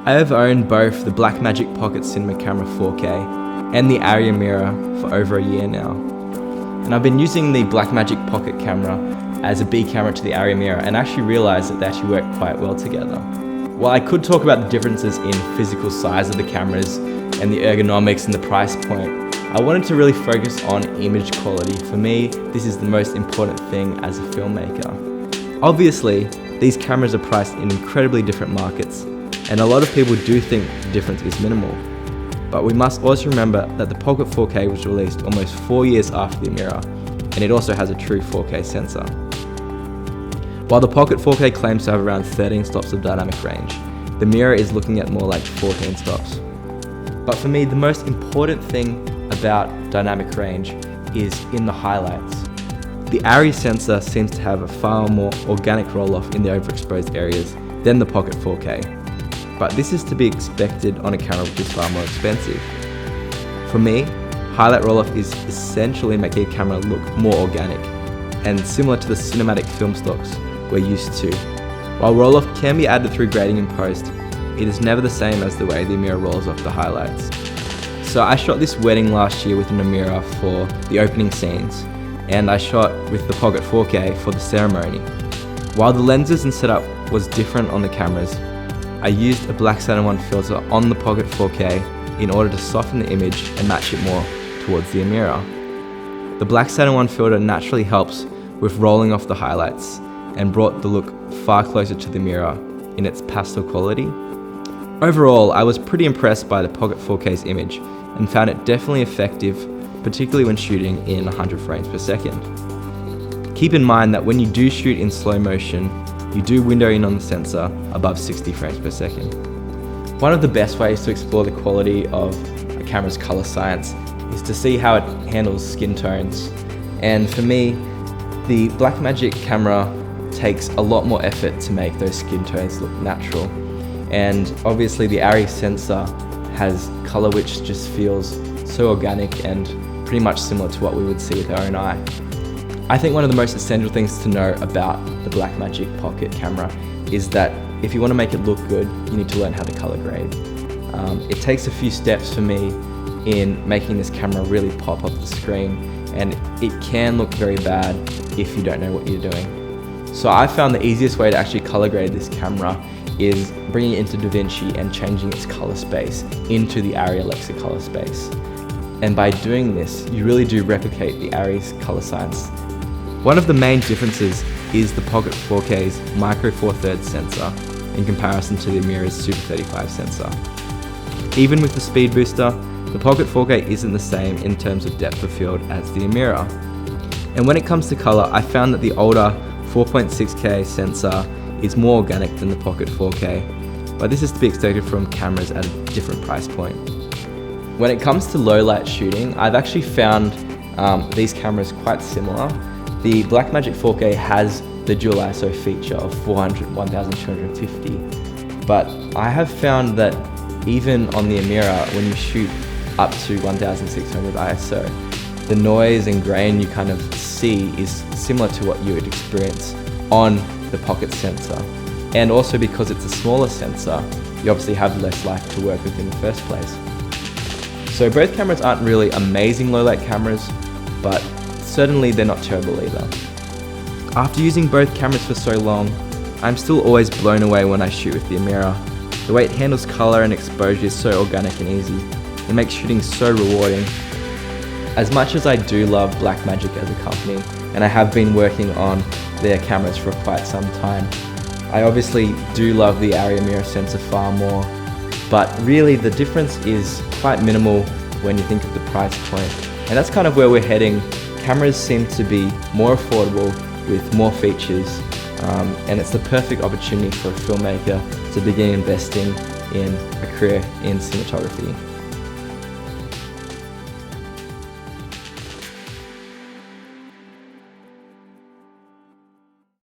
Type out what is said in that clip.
I have owned both the Blackmagic Pocket Cinema Camera 4K and the Arri Amira for over a year now. And I've been using the Blackmagic Pocket camera as a B camera to the Arri Amira and actually realised that they actually work quite well together. While I could talk about the differences in physical size of the cameras and the ergonomics and the price point, I wanted to really focus on image quality. For me, this is the most important thing as a filmmaker. Obviously, these cameras are priced in incredibly different markets, and a lot of people do think the difference is minimal. But we must also remember that the Pocket 4K was released almost 4 years after the Amira, and it also has a true 4K sensor. While the Pocket 4K claims to have around 13 stops of dynamic range, the Amira is looking at more like 14 stops. But for me, the most important thing about dynamic range is in the highlights. The Arri sensor seems to have a far more organic roll-off in the overexposed areas than the Pocket 4K. But this is to be expected on a camera which is far more expensive. For me, highlight roll-off is essentially making a camera look more organic and similar to the cinematic film stocks we're used to. While roll-off can be added through grading in post, it is never the same as the way the Amira rolls off the highlights. So I shot this wedding last year with an Amira for the opening scenes, and I shot with the Pocket 4K for the ceremony. While the lenses and setup was different on the cameras, I used a Black Saturn 1 filter on the Pocket 4K in order to soften the image and match it more towards the Amira. The Black Saturn 1 filter naturally helps with rolling off the highlights and brought the look far closer to the Amira in its pastel quality. Overall, I was pretty impressed by the Pocket 4K's image and found it definitely effective, particularly when shooting in 100 frames per second. Keep in mind that when you do shoot in slow motion, you do window in on the sensor above 60 frames per second. One of the best ways to explore the quality of a camera's color science is to see how it handles skin tones. And for me, the Blackmagic camera takes a lot more effort to make those skin tones look natural. And obviously the Arri sensor has color which just feels so organic and pretty much similar to what we would see with our own eye. I think one of the most essential things to know about the Blackmagic Pocket camera is that if you want to make it look good, you need to learn how to color grade. It takes a few steps for me in making this camera really pop off the screen, and it can look very bad if you don't know what you're doing. So I found the easiest way to actually color grade this camera is bringing it into DaVinci and changing its color space into the Arri Alexa color space. And by doing this, you really do replicate the Arri's color science. One of the main differences is the Pocket 4K's Micro Four Thirds sensor in comparison to the Amira's Super 35 sensor. Even with the speed booster, the Pocket 4K isn't the same in terms of depth of field as the Amira. And when it comes to color, I found that the older 4.6K sensor is more organic than the Pocket 4K, but this is to be expected from cameras at a different price point. When it comes to low light shooting, I've actually found these cameras quite similar. The Blackmagic 4K has the dual ISO feature of 400, 1250, but I have found that even on the Amira, when you shoot up to 1600 ISO, the noise and grain you kind of see is similar to what you would experience on the Pocket sensor. And also because it's a smaller sensor, you obviously have less light to work with in the first place. So both cameras aren't really amazing low light cameras, but certainly they're not terrible either. After using both cameras for so long, I'm still always blown away when I shoot with the Amira. The way it handles color and exposure is so organic and easy. It makes shooting so rewarding. As much as I do love Blackmagic as a company, and I have been working on their cameras for quite some time, I obviously do love the Arri Amira sensor far more, but really the difference is quite minimal when you think of the price point. And that's kind of where we're heading. Cameras seem to be more affordable with more features, and it's the perfect opportunity for a filmmaker to begin investing in a career in cinematography.